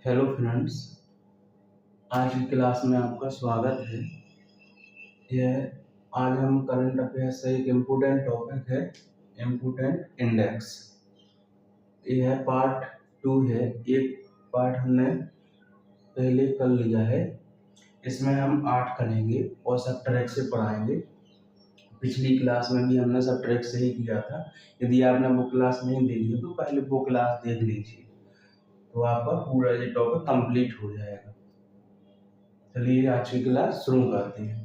Hello friends, आज की class में आपका स्वागत है। यह आज हम करंट अफेयर्स से एक इम्पोर्टेंट टॉपिक है, इम्पोर्टेंट इंडेक्स। यह पार्ट 2 है। एक पार्ट हमने पहले कर लिया है। इसमें हम 8 करेंगे और सब्ट्रैक्ट से पढ़ाएंगे। पिछली क्लास में भी हमने सब्ट्रैक्ट से ही किया था। यदि आपने वो क्लास नहीं देखी है तो पहले वो क्लास देख लीजिए, तो आपका पूरा ये टॉपिक कंप्लीट हो जाएगा। चलिए आज की क्लास शुरू करते हैं।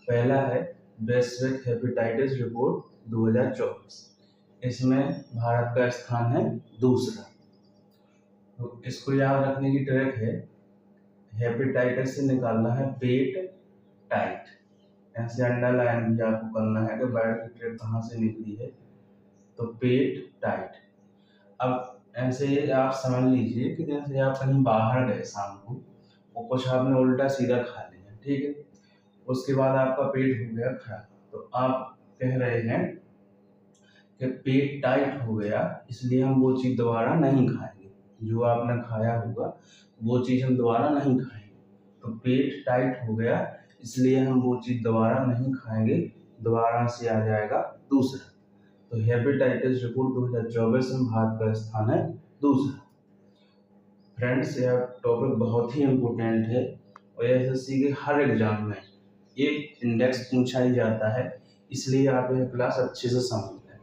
पहला है वैश्विक हेपेटाइटिस रिपोर्ट 2024। इसमें भारत का स्थान है दूसरा। तो इसको याद रखने की ट्रिक है, हेपेटाइटिस से निकालना है पेट टाइट। ऐसे अंडरलाइन भी आपको करना है कि वर्ड की ट्रिक कहाँ से निकली है। तो पेट टाइट। अब ऐसे आप समझ लीजिए कि जैसे आप कहीं बाहर गए शाम को और कुछ आपने उल्टा सीधा खा लिया, ठीक है। उसके बाद आपका पेट हो गया खराब, तो आप कह रहे हैं कि पेट टाइट हो गया, इसलिए हम वो चीज़ दोबारा नहीं खाएंगे। जो आपने खाया होगा वो चीज़ हम दोबारा नहीं खाएंगे। तो पेट टाइट हो गया इसलिए हम वो चीज़ दोबारा नहीं खाएंगे। दोबारा से आ जाएगा दूसरा। तो हेपेटाइटिस रिपोर्ट 2024 में भारत का स्थान है दूसरा। फ्रेंड्स, यह टॉपिक बहुत ही इम्पोर्टेंट है और एसएससी के हर एग्जाम में एक इंडेक्स पूछा ही जाता है, इसलिए आप यह क्लास अच्छे से समझ लें।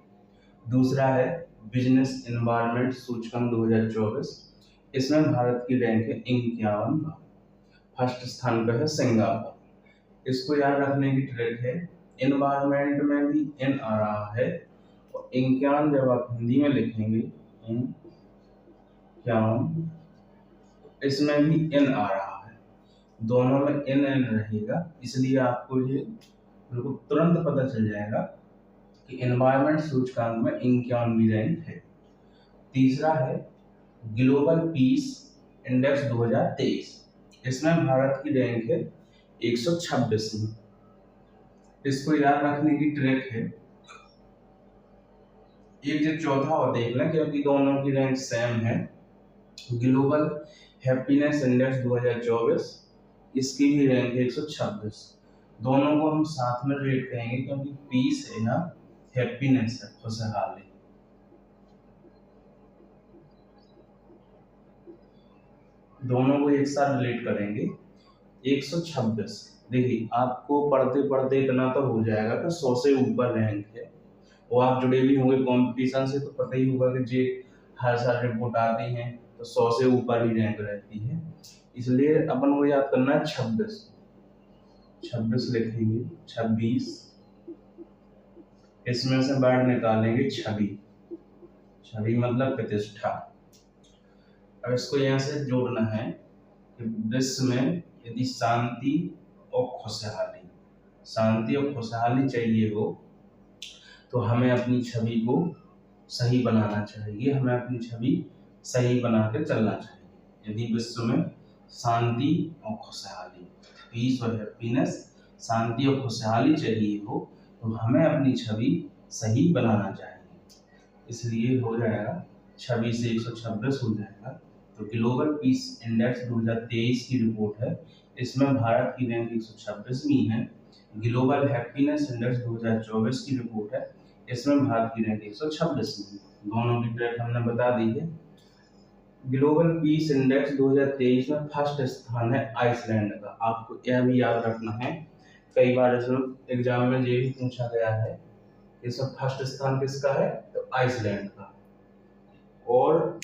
दूसरा है बिजनेस एनवायरनमेंट सूचकांक 2024। इसमें भारत की रैंक है 51। फर्स्ट स्थान पर है सिंगापुर। इसको याद रखने की ट्रिक है, एनवायरनमेंट में भी एन आ रहा है और 51 जब आप हिंदी में लिखेंगे 51, इसमें भी एन आ रहा है, दोनों में एन एन रहेगा, इसलिए आपको ये बिल्कुल तुरंत पता चल जाएगा कि एनवायरनमेंट सूचकांक में 51वीं रैंक है। तीसरा है ग्लोबल पीस इंडेक्स 2023। इसमें भारत की रैंक है 126। इसको याद रखने की ट्रिक है, एक जो चौथा और देख लें क्योंकि दोनों की रैंक सेम है। ग्लोबल हैप्पीनेस इंडेक्स 2024, इसकी भी रैंक है 126। दोनों को हम साथ में रेट करेंगे क्योंकि पीस है ना, हैप्पीनेस है, खुशहाली। दोनों को एक साथ रिलेट करेंगे। 126, देखिए आपको पढ़ते पढ़ते इतना तो हो जाएगा कि 100 से ऊपर रैंक है। और आप जुड़े भी होंगे कंपटीशन से तो पता ही होगा कि जे हर साल रिपोर्ट आती हैं तो 100 से ऊपर ही रैंक रहती है। इसलिए अपन को याद करना है 26। 26 लिखेंगे, 26, इसमें से वर्ड निकालेंगे छवि। छवि मतलब प्रतिष्ठा। अब इसको यहाँ से जोड़ना है कि विश्व में यदि शांति और खुशहाली चाहिए हो तो हमें अपनी छवि को सही बनाना चाहिए, हमें अपनी छवि सही बना के चलना चाहिए। यदि विश्व में शांति और खुशहाली, पीस और हैप्पीनेस, शांति और खुशहाली चाहिए हो तो हमें अपनी छवि सही बनाना चाहिए। इसलिए हो जाएगा छवि से 126 हो जाएगा। तो ग्लोबल पीस इंडेक्स 2023 की रिपोर्ट है, इसमें भारत की रैंक 126वीं है। ग्लोबल हैप्पीनेस इंडेक्स 2024 की रिपोर्ट है, इसमें भारत की रैंक 126वीं। दोनों की ट्रैक हमने बता दी है। ग्लोबल पीस इंडेक्स 2023 में फर्स्ट स्थान है आइसलैंड का। आपको यह भी याद रखना है, कई बार एग्जाम में ये भी पूछा गया है इसमें फर्स्ट स्थान किसका है, तो आइसलैंड का। और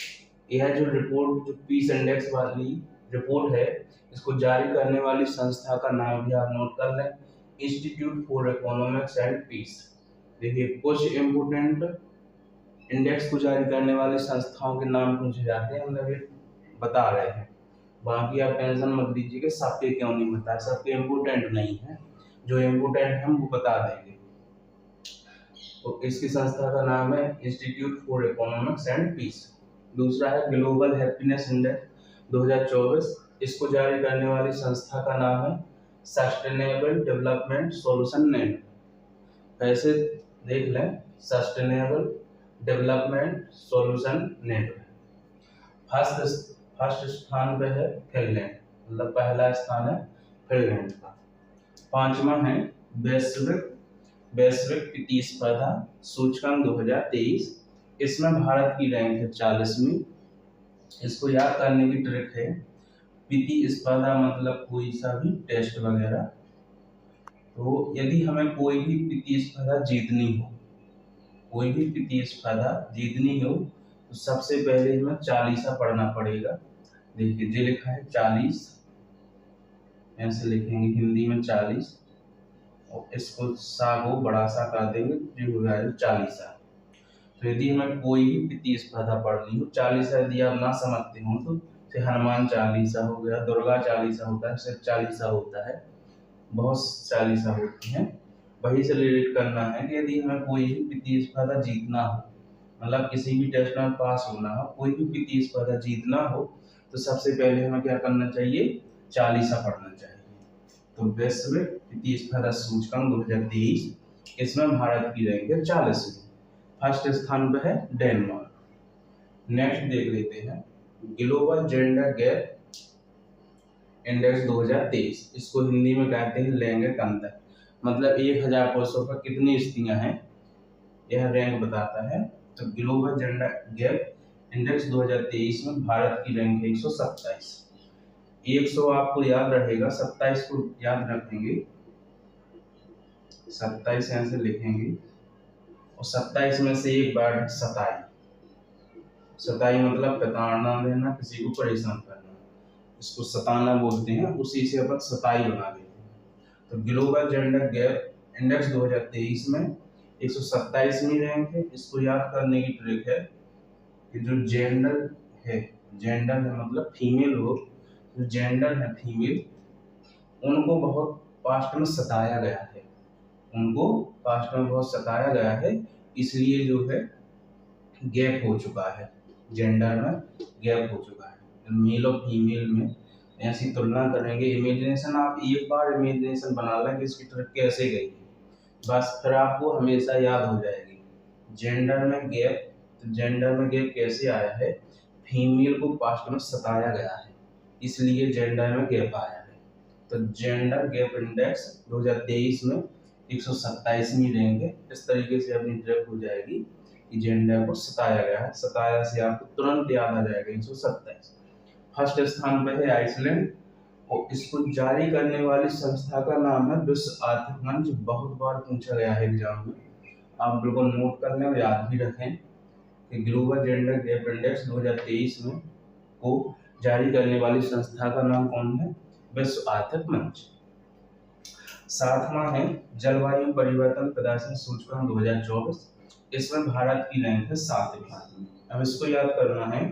यह जो रिपोर्ट, जो पीस इंडेक्स वाली रिपोर्ट है, इसको जारी करने वाली संस्था का नाम भी आप नोट कर लें, institute for economics and peace. देखिए कुछ इम्पोर्टेंट इंडेक्स को जारी करने वाली संस्थाओं के नाम पूछे जाते हैं, हम अभी बता रहे हैं। बाकी आप टेंशन मत लीजिए कि सबके क्यों नहीं बता, सबके इम्पोर्टेंट नहीं है, जो इम्पोर्टेंट है हम वो बता देंगे। तो इसकी संस्था का नाम है institute for economics and peace. दूसरा है ग्लोबल हैप्पीनेस इंडेक्स 2024, इसको जारी करने वाली संस्था का नाम है सस्टेनेबल डेवलपमेंट सॉल्यूशन नेटवर्क। ऐसे देख लें, sustainable development solution network. First स्थान पे है फिनलैंड, मतलब पहला स्थान है फिनलैंड का। पांचवा है वैश्विक वैश्विक प्रतिस्पर्धा सूचकांक 2023। इसमें भारत की रैंक है 40वीं। इसको याद करने की ट्रिक है, प्रतिस्पर्धा मतलब कोई सा भी टेस्ट वगैरह। तो यदि हमें कोई भी प्रतिस्पर्धा जीतनी हो, कोई भी प्रतिस्पर्धा जीतनी हो, तो सबसे पहले हमें 40 पढ़ना पड़ेगा। देखिए जो लिखा है 40, ऐसे लिखेंगे हिंदी में 40, और इसको सा को बड़ा सा कर देंगे, जो हो जाएगा 40। तो यदि हमें कोई भी प्रतिस्पर्धा पढ़नी हो, 40 यदि आप ना समझते हो तो जैसे हनुमान चालीसा हो गया, दुर्गा चालीसा होता है, शिव चालीसा होता है, बहुत चालीसा होती हैं, वही से रिलेट करना है कि यदि हमें कोई भी प्रतिस्पर्धा जीतना हो, मतलब किसी भी टेस्ट में पास होना हो, कोई भी प्रतिस्पर्धा जीतना हो, तो सबसे पहले हमें क्या करना चाहिए, 40 पढ़ना चाहिए। तो वैश्विक प्रतिस्पर्धा सूचकांक 2023, इसमें भारत की रैंक है 40वीं। फर्स्ट स्थान पर है डेनमार्क। नेक्स्ट देख लेते हैं ग्लोबल जेंडर गैप इंडेक्स 2023। इसको हिंदी में कहते हैं लैंगिक अंतर, मतलब 1000 पुरुषों पर कितनी स्त्रियां हैं, यह रैंक बताता है। तो ग्लोबल जेंडर गैप इंडेक्स 2023 में भारत की रैंक है 127। 100 आपको याद रहेगा, 27 को याद रखेंगे, 27 ऐसे लिखेंगे, और 27 में से एक बार सताई, सताई मतलब प्रताड़ना देना, किसी को परेशान करना, इसको सताना बोलते हैं, उसी से अपन सताई बना देते हैं। तो ग्लोबल जेंडर गैप इंडेक्स 2023 में 127वीं रैंक है। इसको याद करने की ट्रिक है कि जो जेंडर है, जेंडर है मतलब फीमेल हो, जो जेंडर है फीमेल, उनको बहुत पास्ट में सताया गया है, उनको पास्ट में बहुत सताया गया है, इसलिए जो है गैप हो चुका है, जेंडर में गैप हो चुका है। मेल और फीमेल में ऐसी तुलना करेंगे, इमेजिनेशन आप एक बार इमेजिनेशन बना लें कि इसकी ट्रिक कैसे गई है, बस फिर आपको हमेशा याद हो जाएगी। जेंडर में गैप, तो जेंडर में गैप कैसे आया है, फीमेल को पास्ट में सताया गया है, इसलिए जेंडर में गैप आया है। तो जेंडर गैप इंडेक्स 2023 में 127वीं रैंक है। इस तरीके से अपनी ट्रिक हो जाएगी कि जेंडर को सताया गया है, सताया से आपको तुरंत याद आ जाएगा 127। फर्स्ट स्थान पर है आइसलैंड, और इसको जारी करने वाली संस्था का नाम है विश्व आर्थिक मंच। बहुत बार पूछा गया है एग्जाम में, आप बिल्कुल नोट कर लें और याद भी रखें कि ग्लोबल जेंडर गैप इंडेक्स 2023 में को जारी करने वाली संस्था का नाम कौन है, विश्व आर्थिक मंच। सातवां है जलवायु परिवर्तन प्रदर्शन सूचकांक 2024। इसमें भारत की रैंक है 7वीं। अब इसको याद करना है,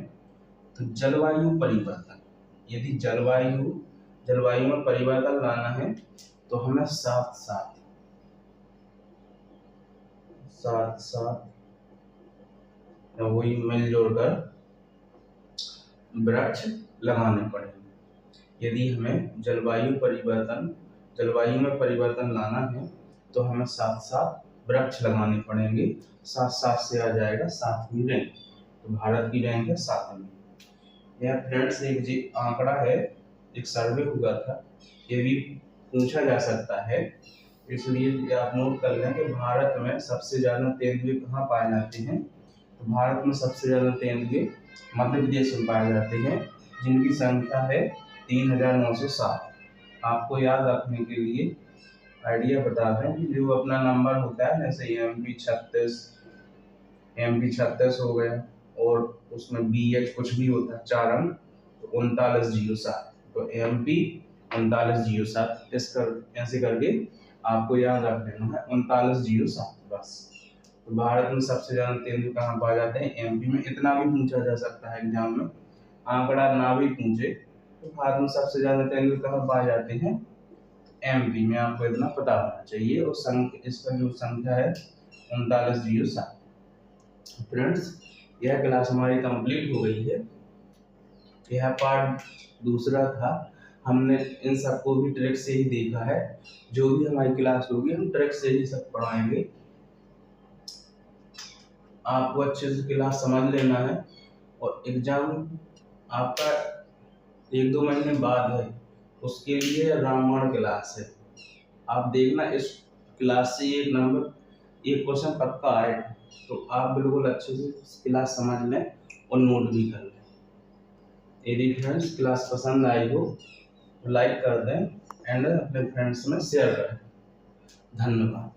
तो जलवायु परिवर्तन, यदि जलवायु में परिवर्तन लाना है, तो हमें साथ साथ वही मिलजुल कर वृक्ष लगाने पड़ेंगे। यदि हमें जलवायु में परिवर्तन लाना है, तो हमें साथ साथ वृक्ष लगाने पड़ेंगे। साथ साथ से आ जाएगा 7वीं रैंक, तो भारत की रैंक है 7वीं। यह फ्रेंड्स एक आंकड़ा है, एक सर्वे हुआ था, ये भी पूछा जा सकता है, इसलिए आप नोट कर लें कि भारत में सबसे ज्यादा तेंदुए कहाँ पाए जाते हैं। तो भारत में सबसे ज्यादा तेंदुए मध्य प्रदेश में पाए जाते हैं, जिनकी संख्या है 3907। आपको याद रखने के लिए आइडिया बता दें कि जो अपना नंबर होता है, जैसे MP 36 हो गया, और उसमें BH कुछ भी होता है 4 अंक, तो 3907, तो MP 3907, ऐसे करके आपको याद रख लेना है 3907 बस। तो भारत में सबसे ज्यादा तेंदुए कहाँ पाए जाते हैं, MP में। इतना भी पूछा जा सकता है एग्जाम में, आंकड़ा ना भी पूछे तो भारत में सबसे ज्यादा तेंदुए कहाँ पाए जाते हैं, MP में। आपको इतना पता होना चाहिए, और इसका जो संख्या है 3907। फ्रेंड्स यह क्लास हमारी कंप्लीट हो गई है। यह पार्ट दूसरा था, हमने इन सबको भी ट्रिक से ही देखा है। जो भी हमारी क्लास होगी हम ट्रिक से ही सब पढ़ाएंगे। आपको अच्छे से क्लास समझ लेना है, और एग्जाम आपका 1-2 महीने बाद है, उसके लिए रामायण क्लास है। आप देखना इस क्लास से एक क्वेश्चन पक्का आए, तो आप बिल्कुल अच्छे से क्लास समझ लें और नोट भी कर लें। यदि फ्रेंड्स क्लास पसंद आई हो तो लाइक कर दें एंड अपने फ्रेंड्स में शेयर करें। धन्यवाद।